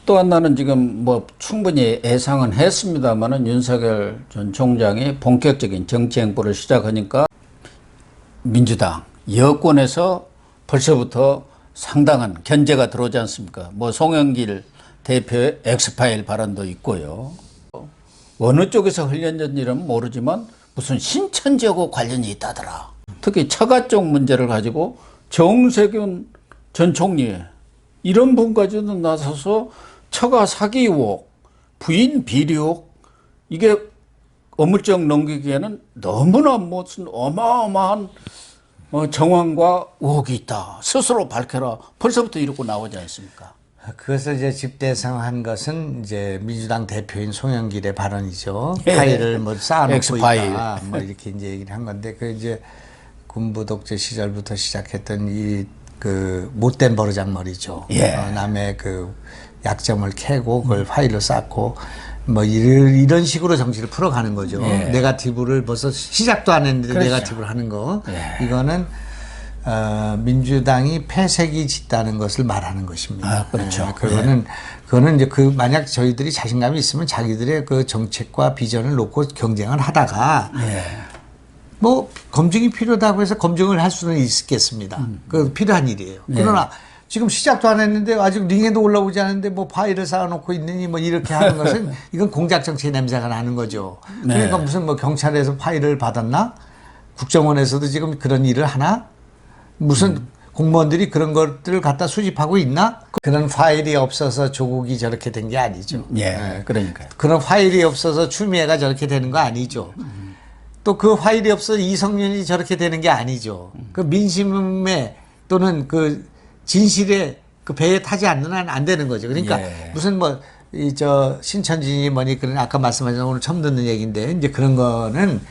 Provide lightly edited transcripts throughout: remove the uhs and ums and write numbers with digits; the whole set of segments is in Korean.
또한 나는 지금 뭐 충분히 예상은 했습니다만은 윤석열 전 총장이 본격적인 정치 행보를 시작하니까 민주당 여권에서 벌써부터 상당한 견제가 들어오지 않습니까? 뭐 송영길 대표의 엑스파일 발언도 있고요. 어느 쪽에서 흘렸는지는 모르지만 무슨 신천지하고 관련이 있다더라. 특히 처가 쪽 문제를 가지고 정세균 전 총리 이런 분까지도 나서서 처가 사기 의혹, 부인 비리 의혹 이게 어물쩍 넘기기에는 너무나 무슨 어마어마한 정황과 의혹이 있다. 스스로 밝혀라. 벌써부터 이러고 나오지 않습니까? 그것을 이제 집대성한 것은 이제 민주당 대표인 송영길의 발언이죠. 파일을 뭐 쌓아놓고 있다. 뭐 이렇게 이제 얘기를 한 건데 그 이제 군부 독재 시절부터 시작했던 이 그 못된 버르장머리죠. 남의 그 약점을 캐고 그걸 파일로 쌓고 뭐 이런 식으로 정치를 풀어가는 거죠. 네거티브를 벌써 시작도 안 했는데 그렇죠. 네거티브를 하는 거. 이거는 민주당이 폐색이 짙다는 것을 말하는 것입니다. 아, 그렇죠. 그거는 이제 만약 저희들이 자신감이 있으면 자기들의 그 정책과 비전을 놓고 경쟁을 하다가 뭐 검증이 필요하다고 해서 검증을 할 수는 있겠습니다. 그 필요한 일이에요. 그러나 지금 시작도 안 했는데 아직 링에도 올라오지 않았는데 뭐 파일을 쌓아놓고 있느니 뭐 이렇게 하는 것은 이건 공작 정치 냄새가 나는 거죠. 그러니까 무슨 뭐 경찰에서 파일을 받았나? 국정원에서도 지금 그런 일을 하나? 무슨 공무원들이 그런 것들을 갖다 수집하고 있나? 그런 파일이 없어서 조국이 저렇게 된 게 아니죠. 그러니까요. 그런 파일이 없어서 추미애가 저렇게 되는 거 아니죠. 또 그 파일이 없어서 이성윤이 저렇게 되는 게 아니죠. 그 민심에 또는 그 진실에 그 배에 타지 않는 한 안 되는 거죠. 그러니까 무슨 뭐 신천지니 뭐니 그런 아까 말씀하신 오늘 처음 듣는 얘기인데 이제 그런 거는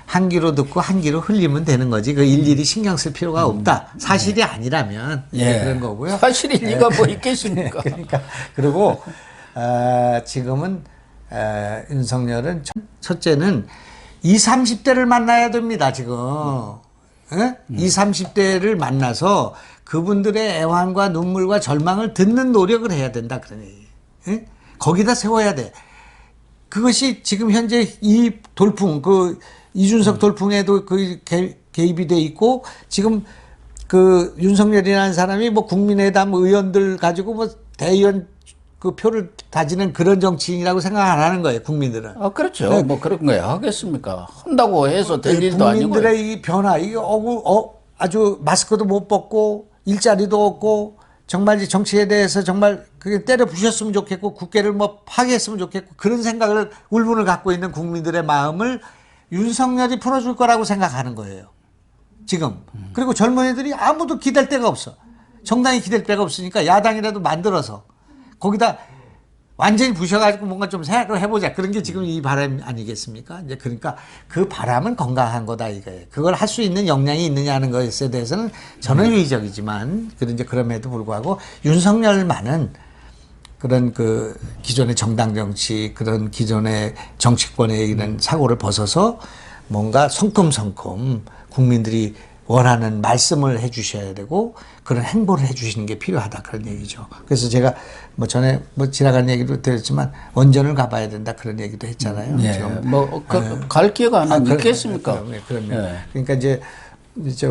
한 귀로 듣고 한 귀로 흘리면 되는 거지. 그 일일이 신경 쓸 필요가 없다. 사실이 아니라면 그런 거고요. 사실일 리가 뭐 있겠습니까? 그러니까 그리고 지금은 윤석열은 첫째는 20, 30대를 만나야 됩니다. 지금 20, 30대를 만나서 그분들의 애환과 눈물과 절망을 듣는 노력을 해야 된다. 그런 얘기. 거기다 세워야 돼. 그것이 지금 현재 이 돌풍 이준석 돌풍에도 그 개입이 돼 있고 지금 그 윤석열이라는 사람이 뭐 국민의당 의원들 가지고 뭐 대의원 그 표를 다지는 그런 정치인이라고 생각 안 하는 거예요, 국민들은. 그렇죠. 뭐 그런 거야 하겠습니까? 한다고 해서 될 일도 아니고. 국민들의 이 변화, 이게 아주 마스크도 못 벗고 일자리도 없고 정말 정치에 대해서 정말 그게 때려 부셨으면 좋겠고 국회를 뭐 파괴했으면 좋겠고 그런 생각을 울분을 갖고 있는 국민들의 마음을 윤석열이 풀어줄 거라고 생각하는 거예요. 지금. 그리고 젊은이들이 아무도 기댈 데가 없어. 정당이 기댈 데가 없으니까 야당이라도 만들어서 거기다 완전히 부셔가지고 뭔가 좀 생각을 해보자. 그런 게 지금 이 바람 아니겠습니까? 이제 그러니까 그 바람은 건강한 거다 이거예요. 그걸 할 수 있는 역량이 있느냐는 것에 대해서는 저는 회의적이지만 이제 그럼에도 불구하고 윤석열만은 그런 그 기존의 정당 정치, 그런 기존의 정치권의 이런 사고를 벗어서 뭔가 성큼성큼 국민들이 원하는 말씀을 해 주셔야 되고 그런 행보를 해 주시는 게 필요하다 그런 얘기죠. 그래서 제가 뭐 전에 뭐 지나간 얘기도 드렸지만 원전을 가봐야 된다 그런 얘기도 했잖아요. 갈 기회가 하나 있겠습니까? 그럼요. 그러니까 이제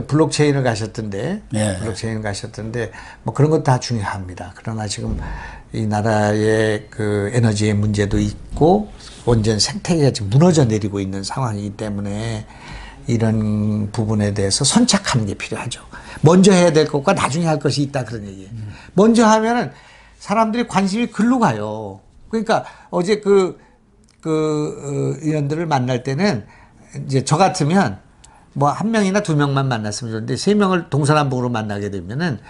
블록체인을 가셨던데, 블록체인 가셨던데 뭐 그런 것 다 중요합니다. 그러나 지금 이 나라의 그 에너지의 문제도 있고 원전 생태계가 지금 무너져 내리고 있는 상황이기 때문에 이런 부분에 대해서 선착하는 게 필요하죠. 먼저 해야 될 것과 나중에 할 것이 있다 그런 얘기예요. 먼저 하면은 사람들이 관심이 글로 가요. 그러니까 어제 의원들을 만날 때는 이제 저 같으면 뭐 한 명이나 두 명만 만났으면 좋은데 세 명을 동서남북으로 만나게 되면은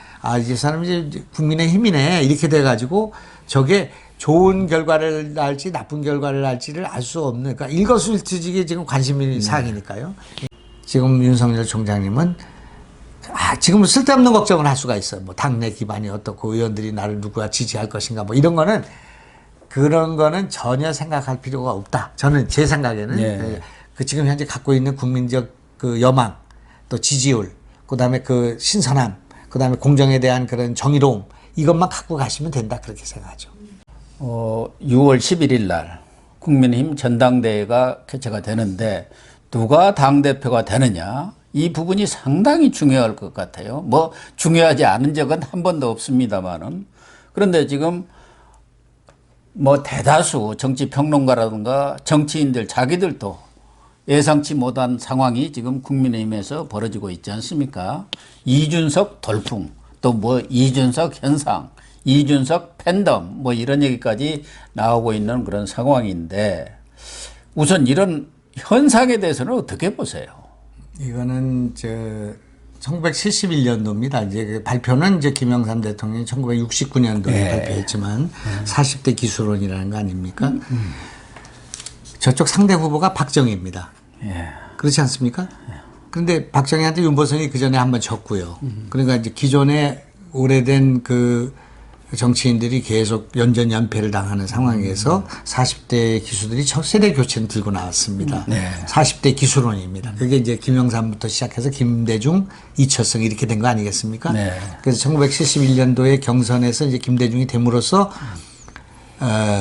이 사람이 이제 국민의힘이네 이렇게 돼가지고 저게 좋은 결과를 날지 나쁜 결과를 날지를 알 수 없는 그러니까 일거수일투족이 지금 관심이 사항이니까요. 지금 윤석열 총장님은 지금은 쓸데없는 걱정을 할 수가 있어요. 뭐 당내 기반이 어떻고 의원들이 나를 누구가 지지할 것인가 뭐 이런 거는 그런 거는 전혀 생각할 필요가 없다. 저는 제 생각에는 그 지금 현재 갖고 있는 국민적 그 여망 또 지지율 그다음에 그 신선함 그다음에 공정에 대한 그런 정의로움 이것만 갖고 가시면 된다 그렇게 생각하죠. 6월 11일 날 국민의힘 전당대회가 개최가 되는데 누가 당대표가 되느냐 이 부분이 상당히 중요할 것 같아요. 뭐 중요하지 않은 적은 한 번도 없습니다만은 그런데 지금 뭐 대다수 정치 평론가라든가 정치인들 자기들도 예상치 못한 상황이 지금 국민의힘에서 벌어지고 있지 않습니까? 이준석 돌풍, 또 뭐 이준석 현상, 이준석 팬덤, 뭐 이런 얘기까지 나오고 있는 그런 상황인데 우선 이런 현상에 대해서는 어떻게 보세요? 이거는 1971년도입니다. 이제 그 발표는 이제 김영삼 대통령이 1969년도에 발표했지만 40대 기술론이라는 거 아닙니까? 저쪽 상대 후보가 박정희입니다. 그렇지 않습니까? 그런데 박정희한테 윤보선이 그 전에 한번 졌고요. 그러니까 이제 기존에 오래된 그 정치인들이 계속 연전연패를 당하는 상황에서 40대 기수들이 첫 세대 교체를 들고 나왔습니다. 40대 기수론입니다. 그게 이제 김영삼부터 시작해서 김대중, 이철성 이렇게 된 거 아니겠습니까? 그래서 1971년도에 경선에서 이제 김대중이 됨으로써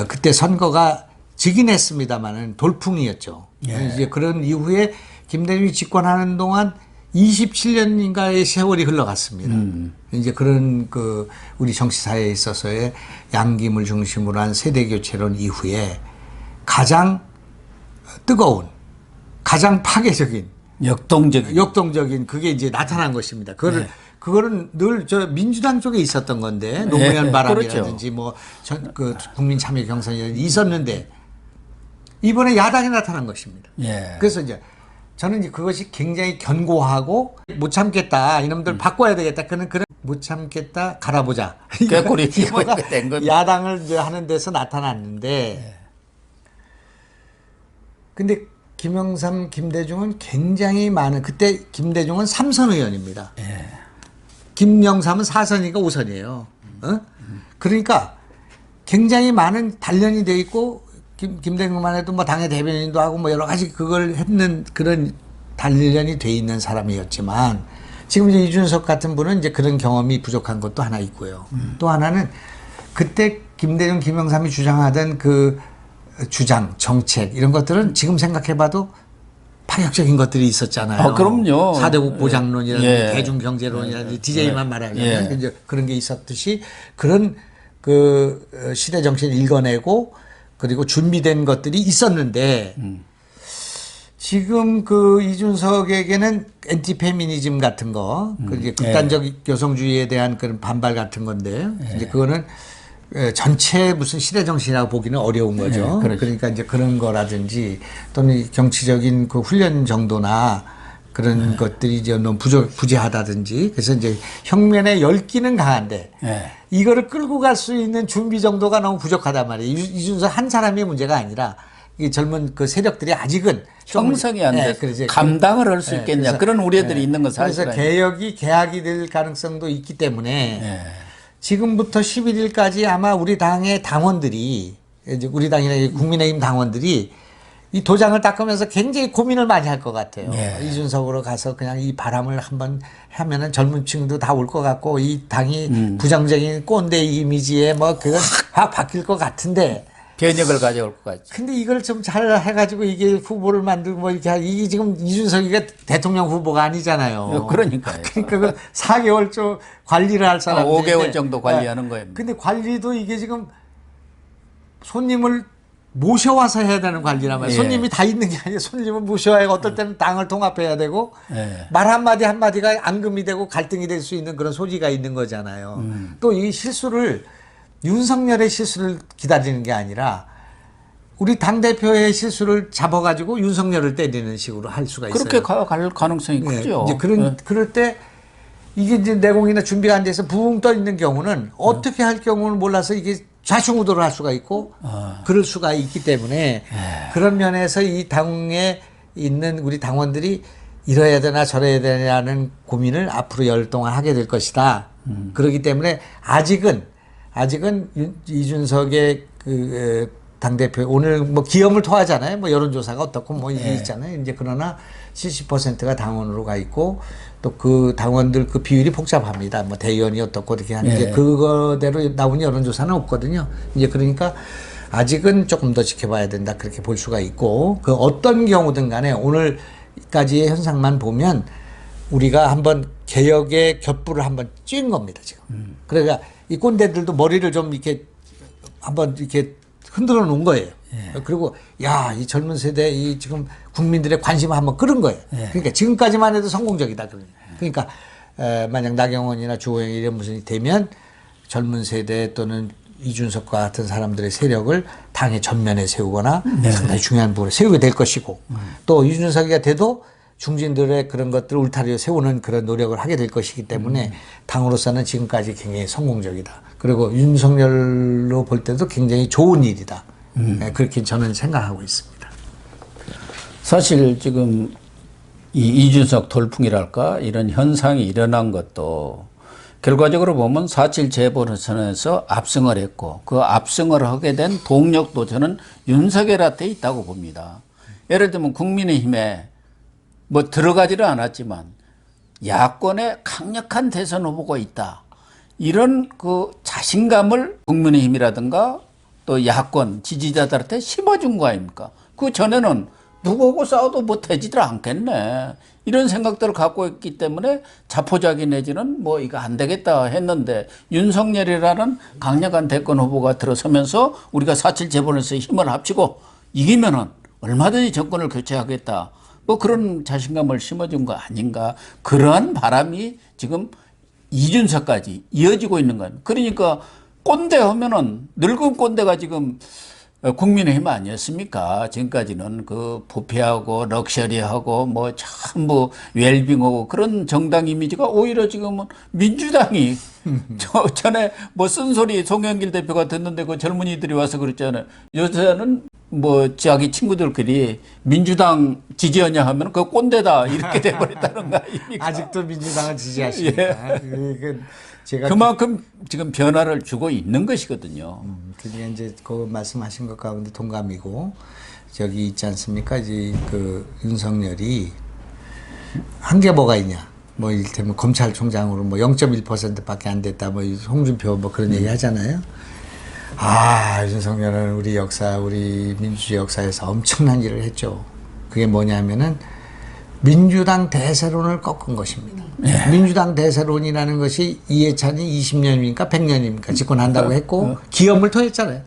그때 선거가 지긴 했습니다만은 돌풍이었죠. 이제 그런 이후에 김대중이 집권하는 동안 27년인가의 세월이 흘러갔습니다. 이제 그런 그 우리 정치사회에 있어서의 양김을 중심으로 한 세대교체론 이후에 가장 뜨거운, 가장 파괴적인, 역동적인 그게 이제 나타난 것입니다. 그거는 늘 저 민주당 쪽에 있었던 건데 노무현 바람이라든지 뭐 그 국민 참여 경선이라든지 있었는데 이번에 야당이 나타난 것입니다. 그래서 이제 저는 이제 그것이 굉장히 견고하고 못 참겠다. 이놈들 바꿔야 되겠다. 그런 못 참겠다. 갈아보자. 꾀꼬리 이거가 된 겁니다. 야당을 이제 하는 데서 나타났는데 근데 김영삼, 김대중은 굉장히 많은 그때 김대중은 3선 의원입니다. 김영삼은 4선이니까 5선이에요. 그러니까 굉장히 많은 단련이 돼 있고 김대중만 해도 뭐 당의 대변인도 하고 뭐 여러 가지 그걸 했는 그런 단련이 돼 있는 사람이었지만 지금 이제 이준석 같은 분은 이제 그런 경험이 부족한 것도 하나 있고요. 또 하나는 그때 김대중, 김영삼이 주장하던 그 주장, 정책 이런 것들은 지금 생각해봐도 파격적인 것들이 있었잖아요. 그럼요. 4대 국보장론이라든지 대중경제론이라든지 DJ만 말하면 이제 그런 게 있었듯이 그런 그 시대 정신을 읽어내고 그리고 준비된 것들이 있었는데 지금 그 이준석에게는 엔티페미니즘 같은 거, 그게 극단적 여성주의에 대한 그런 반발 같은 건데 이제 그거는 전체 무슨 시대 정신이라고 보기는 어려운 거죠. 그러니까 이제 그런 거라든지 또는 정치적인 그 훈련 정도나 그런 것들이 이제 너무 부재하다든지 그래서 이제 혁명의 열기는 강한데 이거를 끌고 갈 수 있는 준비 정도가 너무 부족하단 말이에요. 이준석 한 사람의 문제가 아니라 이 젊은 그 세력들이 아직은 형성이 안 돼서 감당을 할 수 있겠냐 그런 우려들이 있는 건 사실은. 그래서 개혁이 될 가능성도 있기 때문에 지금부터 11일까지 아마 우리 당의 당원들이 이제 우리 당이나 국민의힘 당원들이 이 도장을 닦으면서 굉장히 고민을 많이 할 것 같아요. 이준석으로 가서 그냥 이 바람을 한번 하면은 젊은 층도 다 올 것 같고 이 당이 부정적인 꼰대 이미지에 뭐 그건 확 바뀔 것 같은데 변혁을 가져올 것 같죠. 근데 이걸 좀 잘 해가지고 이게 후보를 만들고 뭐 이렇게 이게 지금 이준석이가 대통령 후보가 아니잖아요. 그러니까요. 그러니까 그 4개월 좀 관리를 할 사람 5개월 정도 관리하는 거예요. 근데 관리도 이게 지금 손님을 모셔와서 해야 되는 관리란 말이에요. 손님이 다 있는 게 아니라 손님을 모셔야 어떨 때는 당을 통합해야 되고 말 한마디 한마디가 앙금이 되고 갈등이 될 수 있는 그런 소지가 있는 거잖아요. 또 이 실수를 윤석열의 실수를 기다리는 게 아니라 우리 당대표의 실수를 잡아가지고 윤석열을 때리는 식으로 할 수가 있어요. 그렇게 갈 가능성이 크죠. 이제 그럴 때 이게 이제 내공이나 준비가 안 돼서 붕 떠 있는 경우는 어떻게 할 경우는 몰라서 이게 좌충우돌을 할 수가 있고 그럴 수가 있기 때문에 그런 면에서 이 당에 있는 우리 당원들이 이래야 되나 저래야 되냐는 고민을 앞으로 열 동안 하게 될 것이다. 그렇기 때문에 아직은 이준석의 그 당대표 오늘 뭐 기염을 토하잖아요. 뭐 여론조사가 어떻고 뭐 이게 있잖아요. 이제 그러나 70%가 당원으로 가 있고 또 그 당원들 그 비율이 복잡합니다. 뭐 대의원이 어떻고 이렇게 하는데 그거대로 나온 여론조사는 없거든요. 이제 그러니까 아직은 조금 더 지켜봐야 된다 그렇게 볼 수가 있고 그 어떤 경우든 간에 오늘까지의 현상만 보면 우리가 한번 개혁의 겹불을 한번 쬐은 겁니다 지금. 그러니까 이 꼰대들도 머리를 좀 이렇게 한번 이렇게 흔들어 놓은 거예요. 그리고 야, 이 젊은 세대 이 지금 국민들의 관심을 한번 끌은 거예요. 그러니까 지금까지만 해도 성공적이다. 그러니까 만약 나경원이나 주호영이 이런 무슨이 되면 젊은 세대 또는 이준석과 같은 사람들의 세력을 당의 전면에 세우거나 상당히 중요한 부분을 세우게 될 것이고 또 이준석이가 돼도 중진들의 그런 것들을 울타리에 세우는 그런 노력을 하게 될 것이기 때문에 당으로서는 지금까지 굉장히 성공적이다. 그리고 윤석열로 볼 때도 굉장히 좋은 일이다. 네, 그렇게 저는 생각하고 있습니다. 사실 지금 이 이준석 돌풍이랄까 이런 현상이 일어난 것도 결과적으로 보면 4.7 재보선에서 압승을 했고 그 압승을 하게 된 동력도 저는 윤석열한테 있다고 봅니다. 예를 들면 국민의힘에 뭐 들어가지는 않았지만 야권에 강력한 대선 후보가 있다. 이런 그 자신감을 국민의힘이라든가 또 야권 지지자들한테 심어준 거 아닙니까? 그 전에는 누구하고 싸워도 뭐 되지들 않겠네. 이런 생각들을 갖고 있기 때문에 자포자기 내지는 뭐 이거 안 되겠다 했는데 윤석열이라는 강력한 대권 후보가 들어서면서 우리가 4.7 재보선에서 힘을 합치고 이기면은 얼마든지 정권을 교체하겠다. 뭐 그런 자신감을 심어준 거 아닌가. 그러한 바람이 지금 이준석까지 이어지고 있는 거예요. 그러니까 꼰대 하면은 늙은 꼰대가 지금 국민의힘 아니었습니까? 지금까지는 그 부패하고 럭셔리하고 뭐 전부 웰빙하고 그런 정당 이미지가 오히려 지금은 민주당이 전에 뭐 쓴소리 송영길 대표가 듣는데 그 젊은이들이 와서 그랬잖아요. 요새는 뭐 자기 친구들끼리 민주당 지지하냐 하면 그 꼰대다 이렇게 돼버렸다는 거 아닙니까? 아직도 민주당을 지지하십니까? 제가 그만큼 지금 변화를 주고 있는 것이거든요. 그게 이제 그 말씀하신 것 가운데 동감이고 저기 있지 않습니까? 이제 그 윤석열이 한 게 뭐가 있냐? 뭐 이를테면 검찰총장으로 뭐 0.1%밖에 안 됐다. 뭐 홍준표 뭐 그런 얘기 하잖아요. 아, 윤석열은 우리 역사, 우리 민주주의 역사에서 엄청난 일을 했죠. 그게 뭐냐면은 민주당 대세론을 꺾은 것입니다. 민주당 대세론이라는 것이 이해찬이 20년입니까? 100년입니까? 집권한다고 했고, 기염을 토했잖아요.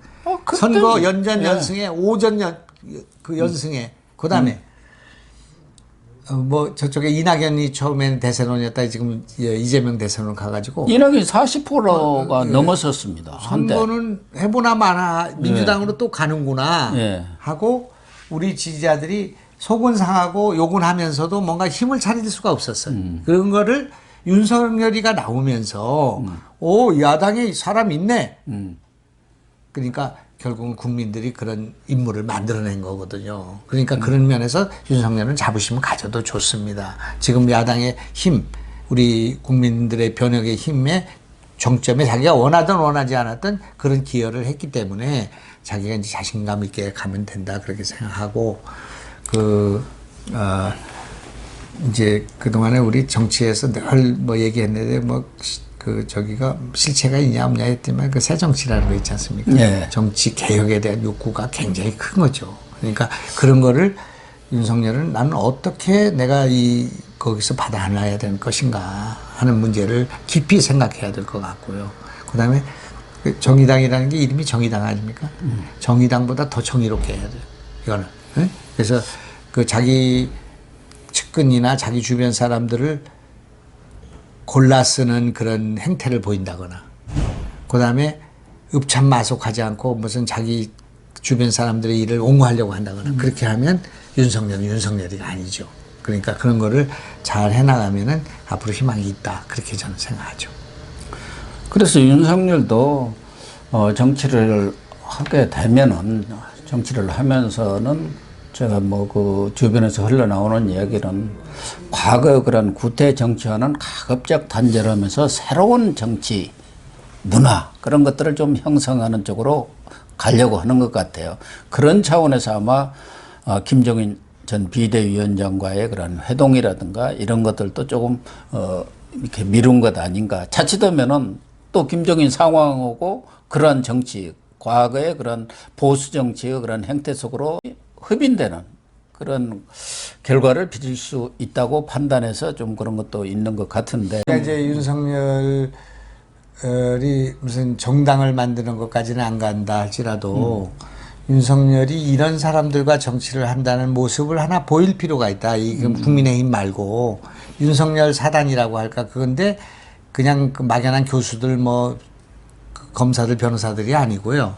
선거 연전 연승에, 오전 그 연승에, 그 다음에, 뭐 저쪽에 이낙연이 처음에는 대세론이었다. 지금 이재명 대세론 가가지고. 이낙연이 40%가 넘었었습니다. 한 번은 해보나 마나 민주당으로 또 가는구나 예. 하고 우리 지지자들이 속은 상하고 욕은 하면서도 뭔가 힘을 차릴 수가 없었어요. 그런 거를 윤석열이가 나오면서 오, 야당에 사람 있네. 그러니까 결국은 국민들이 그런 인물을 만들어낸 거거든요. 그러니까 그런 면에서 윤석열은 자부심을 가져도 좋습니다. 지금 야당의 힘, 우리 국민들의 변혁의 힘의 정점에 자기가 원하든 원하지 않았든 그런 기여를 했기 때문에 자기가 이제 자신감 있게 가면 된다 그렇게 생각하고 이제 그동안에 우리 정치에서 늘 뭐 얘기했는데 저기가 실체가 있냐 없냐 했지만 그 새정치라는 거 있지 않습니까? 네. 정치 개혁에 대한 욕구가 굉장히 큰 거죠. 그러니까 그런 거를 윤석열은 나는 어떻게 내가 거기서 받아놔야 되는 것인가 하는 문제를 깊이 생각해야 될 것 같고요. 그 다음에 정의당이라는 게 이름이 정의당 아닙니까? 정의당보다 더 정의롭게 해야 돼요. 이거는. 네? 그래서 그 자기 측근이나 자기 주변 사람들을 골라 쓰는 그런 행태를 보인다거나, 그 다음에 읍참마속하지 않고 무슨 자기 주변 사람들의 일을 옹호하려고 한다거나, 그렇게 하면 윤석열은 윤석열이 아니죠. 그러니까 그런 거를 잘 해나가면은 앞으로 희망이 있다. 그렇게 저는 생각하죠. 그래서 윤석열도 정치를 하게 되면은 정치를 하면서는 제가 뭐 그 주변에서 흘러나오는 이야기는 과거 그런 구태 정치와는 가급적 단절하면서 새로운 정치 문화 그런 것들을 좀 형성하는 쪽으로 가려고 하는 것 같아요. 그런 차원에서 아마 김종인 전 비대위원장과의 그런 회동이라든가 이런 것들도 조금 이렇게 미룬 것 아닌가. 자칫하면은 또 김정인 상황하고 그러한 정치, 과거의 그런 보수 정치의 그런 행태 속으로 흡인되는 그런 결과를 빚을 수 있다고 판단해서 좀 그런 것도 있는 것 같은데. 이제 윤석열이 무슨 정당을 만드는 것까지는 안 간다 할지라도 윤석열이 이런 사람들과 정치를 한다는 모습을 하나 보일 필요가 있다. 이 국민의힘 말고 윤석열 사단이라고 할까 그건데 그냥 그 막연한 교수들 뭐 검사들 변호사들이 아니고요.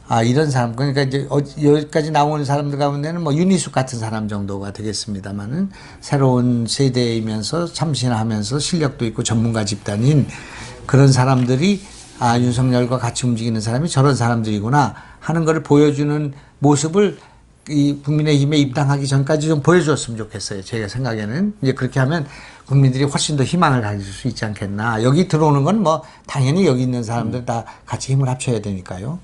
아 이런 사람 그러니까 이제 여기까지 나오는 사람들 가운데는 뭐 윤희숙 같은 사람 정도가 되겠습니다만은 새로운 세대이면서 참신하면서 실력도 있고 전문가 집단인 그런 사람들이 아 윤석열과 같이 움직이는 사람이 저런 사람들이구나 하는 것을 보여주는 모습을 이 국민의힘에 입당하기 전까지 좀 보여줬으면 좋겠어요. 제가 생각에는 이제 그렇게 하면 국민들이 훨씬 더 희망을 가질 수 있지 않겠나. 여기 들어오는 건 뭐 당연히 여기 있는 사람들 다 같이 힘을 합쳐야 되니까요.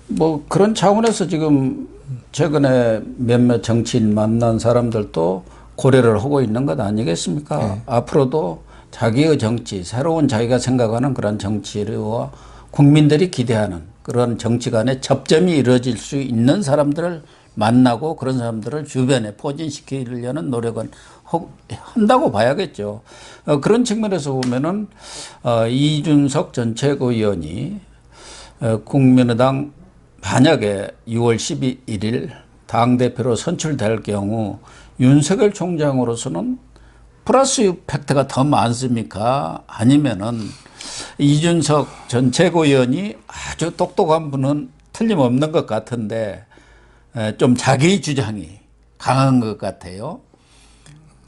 뭐 그런 차원에서 지금 최근에 몇몇 정치인 만난 사람들도 고려를 하고 있는 것 아니겠습니까? 네. 앞으로도 자기의 정치, 새로운 자기가 생각하는 그런 정치와 국민들이 기대하는 그런 정치 간의 접점이 이루어질 수 있는 사람들을 만나고 그런 사람들을 주변에 포진시키려는 노력은 한다고 봐야겠죠. 그런 측면에서 보면은 이준석 전 최고위원이 국민의당 만약에 6월 11일 당대표로 선출될 경우 윤석열 총장으로서는 플러스 팩트가 더 많습니까? 아니면은 이준석 전 최고위원이 아주 똑똑한 분은 틀림없는 것 같은데 좀 자기 주장이 강한 것 같아요.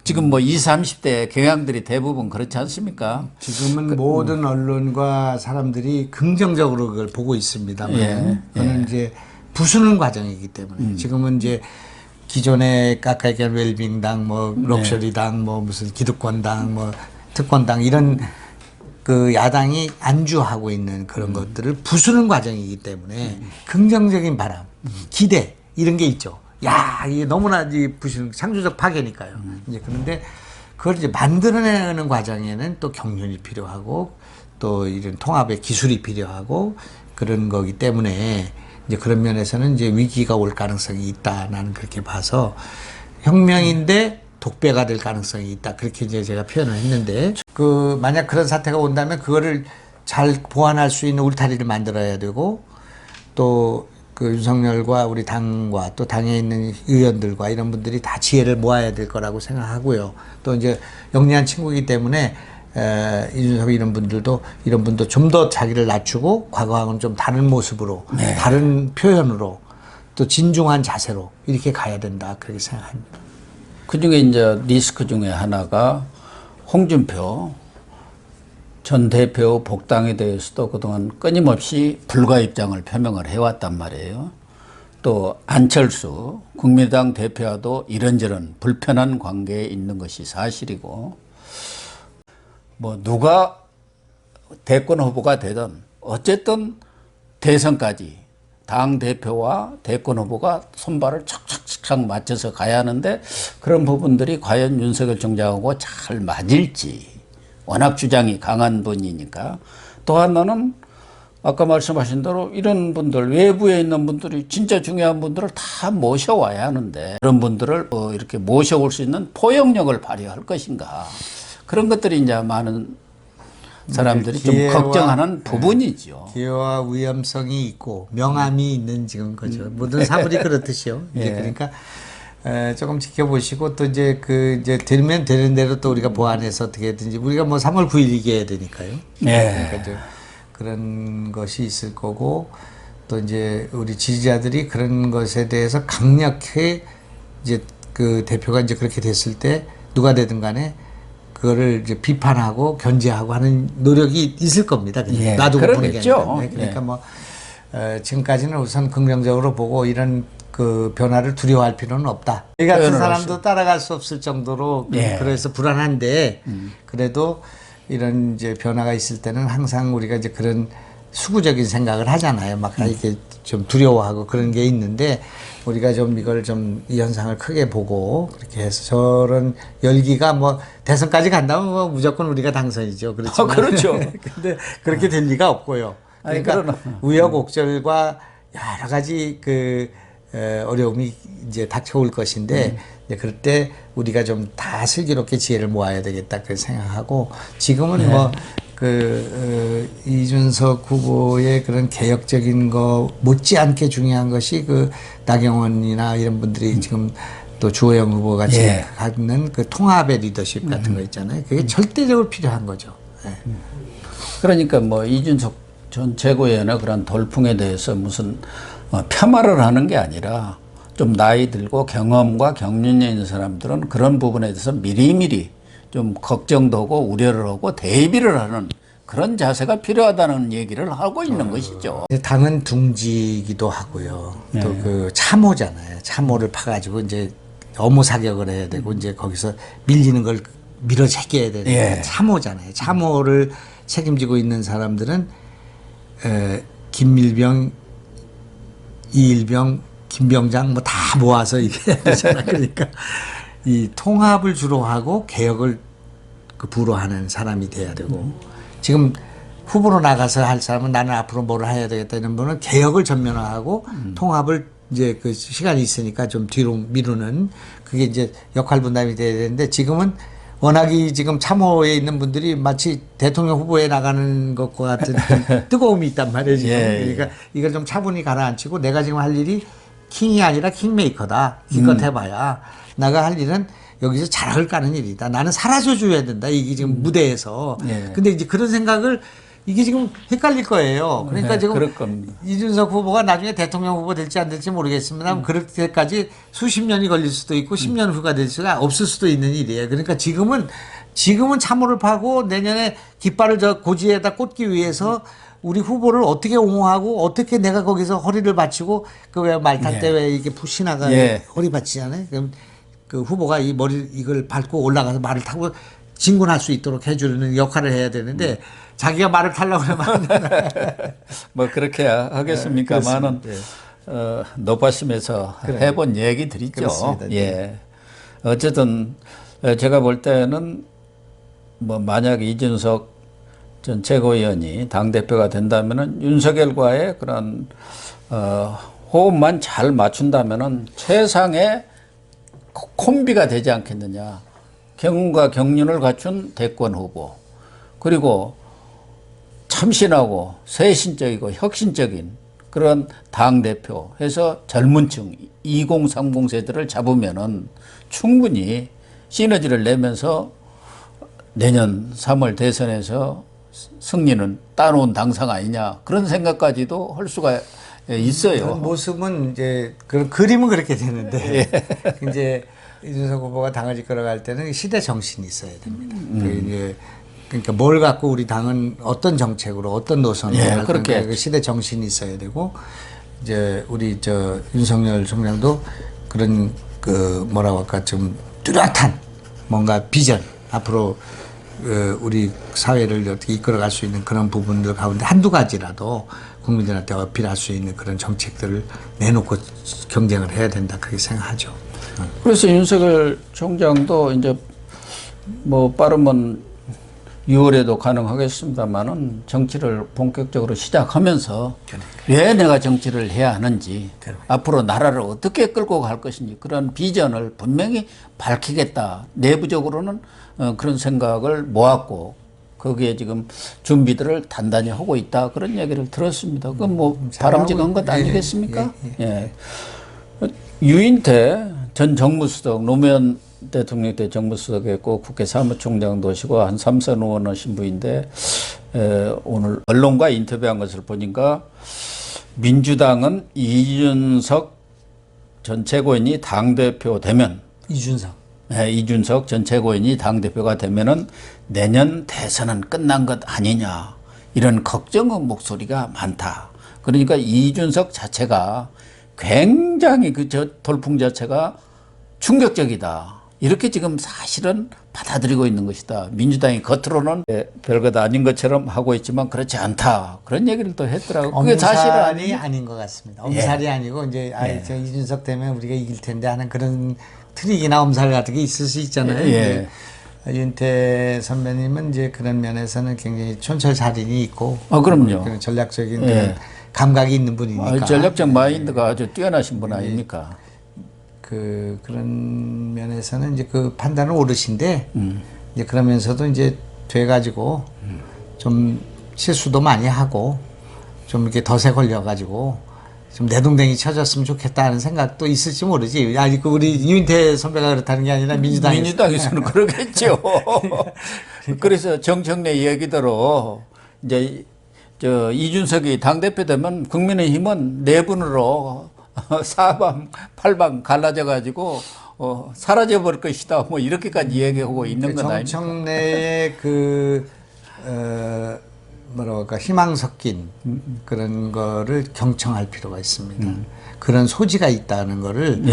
지금 뭐 20, 30대 경향들이 대부분 그렇지 않습니까? 지금은 모든 언론과 사람들이 긍정적으로 그걸 보고 있습니다만 그거는 이제 부수는 과정이기 때문에 지금은 이제 기존의 까까이게 웰빙당, 뭐 럭셔리당, 뭐 무슨 기득권당, 뭐 특권당 이런 그 야당이 안주하고 있는 그런 것들을 부수는 과정이기 때문에 긍정적인 바람, 기대 이런 게 있죠. 야, 이게 너무나 부수는 창조적 파괴니까요. 이제 그런데 그걸 이제 만들어내는 과정에는 또 경륜이 필요하고 또 이런 통합의 기술이 필요하고 그런 거기 때문에 이제 그런 면에서는 이제 위기가 올 가능성이 있다. 나는 그렇게 봐서 혁명인데 독배가 될 가능성이 있다. 그렇게 이제 제가 표현을 했는데 그 만약 그런 사태가 온다면 그거를 잘 보완할 수 있는 울타리를 만들어야 되고 또 그 윤석열과 우리 당과 또 당에 있는 의원들과 이런 분들이 다 지혜를 모아야 될 거라고 생각하고요. 또 이제 영리한 친구이기 때문에 이준석 이런 분도 좀 더 자기를 낮추고 과거와는 좀 다른 모습으로 다른 표현으로 또 진중한 자세로 이렇게 가야 된다. 그렇게 생각합니다. 그중에 이제 리스크 중에 하나가 홍준표 전 대표 복당에 대해서도 그동안 끊임없이 불가 입장을 표명을 해왔단 말이에요. 또 안철수 국민의당 대표와도 이런저런 불편한 관계에 있는 것이 사실이고 뭐 누가 대권 후보가 되든 어쨌든 대선까지 당 대표와 대권 후보가 손발을 척척척 맞춰서 가야 하는데 그런 부분들이 과연 윤석열 총장하고 잘 맞을지 워낙 주장이 강한 분이니까. 또 하나는 아까 말씀하신 대로 이런 분들 외부에 있는 분들이 진짜 중요한 분들을 다 모셔와야 하는데 그런 분들을 이렇게 모셔올 수 있는 포용력을 발휘할 것인가 그런 것들이 이제 많은 사람들이 좀 걱정하는 부분이죠. 기회와 위험성이 있고 명암이 있는 지금 거죠. 모든 사물이 그렇듯이요. 이제 그러니까 조금 지켜보시고 또 이제 이제 되면 되는 대로 또 우리가 보완해서 어떻게든지 우리가 뭐 3월 9일 이겨야 되니까요. 그러니까 이제 그런 것이 있을 거고 또 이제 우리 지지자들이 그런 것에 대해서 강력히 이제 그 대표가 이제 그렇게 됐을 때 누가 되든 간에 그거를 이제 비판하고 견제하고 하는 노력이 있을 겁니다. 그냥 놔두고 보는 게 아니라. 그러니까 뭐 지금까지는 우선 긍정적으로 보고 이런 그 변화를 두려워할 필요는 없다. 이 같은 사람도 따라갈 수 없을 정도로 그래서 불안한데 그래도 이런 이제 변화가 있을 때는 항상 우리가 이제 그런 수구적인 생각을 하잖아요. 막 이렇게 좀 두려워하고 그런 게 있는데 우리가 좀 이걸 좀 이 현상을 크게 보고 그렇게 해서 저런 열기가 뭐 대선까지 간다면 뭐 무조건 우리가 당선이죠. 그렇지만 그렇죠. 근데 그렇게 될 리가 없고요. 아니, 그러니까 우여곡절과 여러 가지 그 어려움이 이제 닥쳐올 것인데 이제 그럴 때 우리가 좀 다 슬기롭게 지혜를 모아야 되겠다 그 생각하고 지금은 뭐 그 이준석 후보의 그런 개혁적인 거 못지않게 중요한 것이 그 나경원이나 이런 분들이 지금 또 주호영 후보 같이 갖는 그 통합의 리더십 같은 거 있잖아요. 그게 절대적으로 필요한 거죠. 네. 그러니까 뭐 이준석 전 최고위원의 그런 돌풍에 대해서 무슨 폄하를 하는 게 아니라 좀 나이 들고 경험과 경륜이 있는 사람들은 그런 부분에 대해서 미리미리 좀 걱정도 하고 우려를 하고 대비를 하는 그런 자세가 필요하다는 얘기를 하고 있는 것이죠. 당은 둥지기도 하고요. 또 그 참모잖아요. 참모를 파가지고 이제 업무 사격을 해야 되고 이제 거기서 밀리는 걸 밀어 제껴야 되는 참모잖아요. 참모를 책임지고 있는 사람들은 김밀병, 이일병, 김병장 뭐 다 모아서 이게 해야 되잖아. 그러니까 이 통합을 주로 하고 개혁을 그 부로 하는 사람이 돼야 되고 지금 후보로 나가서 할 사람은 나는 앞으로 뭐를 해야 되겠다 이런 분은 개혁을 전면화하고 통합을 이제 그 시간이 있으니까 좀 뒤로 미루는 그게 이제 역할 분담이 돼야 되는데 지금은 워낙이 지금 참호에 있는 분들이 마치 대통령 후보에 나가는 것과 같은 뜨거움이 있단 말이에요. 지금. 그러니까 이걸 좀 차분히 가라앉히고 내가 지금 할 일이 킹이 아니라 킹메이커다. 기껏 해봐야 나가 할 일은 여기서 자락을 까는 일이다. 나는 사라져 줘야 된다. 이게 지금 무대에서. 근데 이제 그런 생각을 이게 지금 헷갈릴 거예요. 그러니까 지금 이준석 후보가 나중에 대통령 후보 될지 안 될지 모르겠습니다. 그럴 때까지 수십 년이 걸릴 수도 있고 10년 후가 될 수가 없을 수도 있는 일이에요. 그러니까 지금은 참호를 파고 내년에 깃발을 저 고지에다 꽂기 위해서 우리 후보를 어떻게 옹호하고 어떻게 내가 거기서 허리를 받치고 그 왜 말 탈 때 왜 이게 푸시나가 허리 받치잖아요. 그럼 그 후보가 이 머리 이걸 밟고 올라가서 말을 타고 진군할 수 있도록 해주는 역할을 해야 되는데 자기가 말을 타려고 그러면 뭐 그렇게 하겠습니까만은 노파심에서 해본 얘기들이죠. 그렇습니다. 예. 어쨌든 제가 볼 때는 뭐 만약 이준석 전 최고위원이 당 대표가 된다면은 윤석열과의 그런 호흡만 잘 맞춘다면은 최상의 콤비가 되지 않겠느냐. 경륜과 경륜을 갖춘 대권 후보 그리고 참신하고 세신적이고 혁신적인 그런 당대표 해서 젊은 층 2030 세대를 잡으면은 충분히 시너지를 내면서 내년 3월 대선에서 승리는 따놓은 당상 아니냐 그런 생각까지도 할 수가 있어요. 그런 모습은 이제 그런 그림은 그렇게 되는데 이제 이준석 후보가 당을 이끌어갈 때는 시대 정신이 있어야 됩니다. 그러니까 뭘 갖고 우리 당은 어떤 정책으로 어떤 노선으로 할 건가 그 시대 정신이 있어야 되고 이제 우리 저 윤석열 총장도 그런 그 뭐라고 할까 좀 뚜렷한 뭔가 비전 앞으로 우리 사회를 어떻게 이끌어갈 수 있는 그런 부분들 가운데 한두 가지라도 국민들한테 어필할 수 있는 그런 정책들을 내놓고 경쟁을 해야 된다 그렇게 생각하죠. 그래서 윤석열 총장도 이제 뭐 빠르면 6월에도 가능하겠습니다만은 정치를 본격적으로 시작하면서 왜 내가 정치를 해야 하는지 앞으로 나라를 어떻게 끌고 갈 것인지 그런 비전을 분명히 밝히겠다. 내부적으로는 그런 생각을 모았고 거기에 지금 준비들을 단단히 하고 있다. 그런 얘기를 들었습니다. 그건 뭐 바람직한 것 아니겠습니까? 예. 유인태 전 정무수석 노무현 대통령 때 정무수석했고 국회 사무총장도 하시고 한 3선 의원 하신 분인데 오늘 언론과 인터뷰한 것을 보니까 민주당은 이준석 전 최고위원이 당대표 되면 이준석 전 최고위원이 당대표가 되면은 내년 대선은 끝난 것 아니냐 이런 걱정의 목소리가 많다. 그러니까 이준석 자체가 굉장히 그 돌풍 자체가 충격적이다. 이렇게 지금 사실은 받아들이고 있는 것이다. 민주당이 겉으로는 별것 아닌 것처럼 하고 있지만 그렇지 않다. 그런 얘기를 또 했더라고요. 그게 사실은 엄살이 아닌 것 같습니다. 엄살이 아니고 이제 저 이준석 때문에 우리가 이길 텐데 하는 그런 트릭이나 엄살 같은 게 있을 수 있잖아요. 예. 윤태 선배님은 이제 그런 면에서는 굉장히 촌철살인이 있고 그럼요. 그런 전략적인 그런 감각이 있는 분이니까 전략적 마인드가 아주 뛰어나신 분 아닙니까? 그런 면에서는 이제 그 판단은 오르신데 이제 그러면서도 이제 돼가지고 좀 실수도 많이 하고 좀 이렇게 덫에 걸려가지고 좀 내동댕이 쳐졌으면 좋겠다는 생각도 있을지 모르지. 아니 그 우리 윤태 선배가 그렇다는 게 아니라 민주당에서는 그러겠죠. 그래서 정청래 얘기대로 이제 저 이준석이 당 대표 되면 국민의힘은 내분으로 사방 팔방 갈라져 가지고 사라져 버릴 것이다. 뭐 이렇게까지 얘기하고 있는 건 아닙니까? 정청래의 뭐라고 할까 희망 섞인 그런 거를 경청할 필요가 있습니다. 그런 소지가 있다는 거를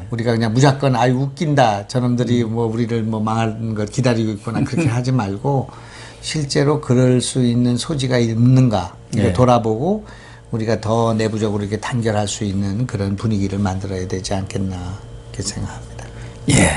우리가 그냥 무조건 아유 웃긴다 저놈들이 뭐 우리를 뭐 망하는 걸 기다리고 있구나 그렇게 하지 말고 실제로 그럴 수 있는 소지가 있는가 이거 돌아보고 우리가 더 내부적으로 이렇게 단결할 수 있는 그런 분위기를 만들어야 되지 않겠나 이렇게 생각합니다. 예.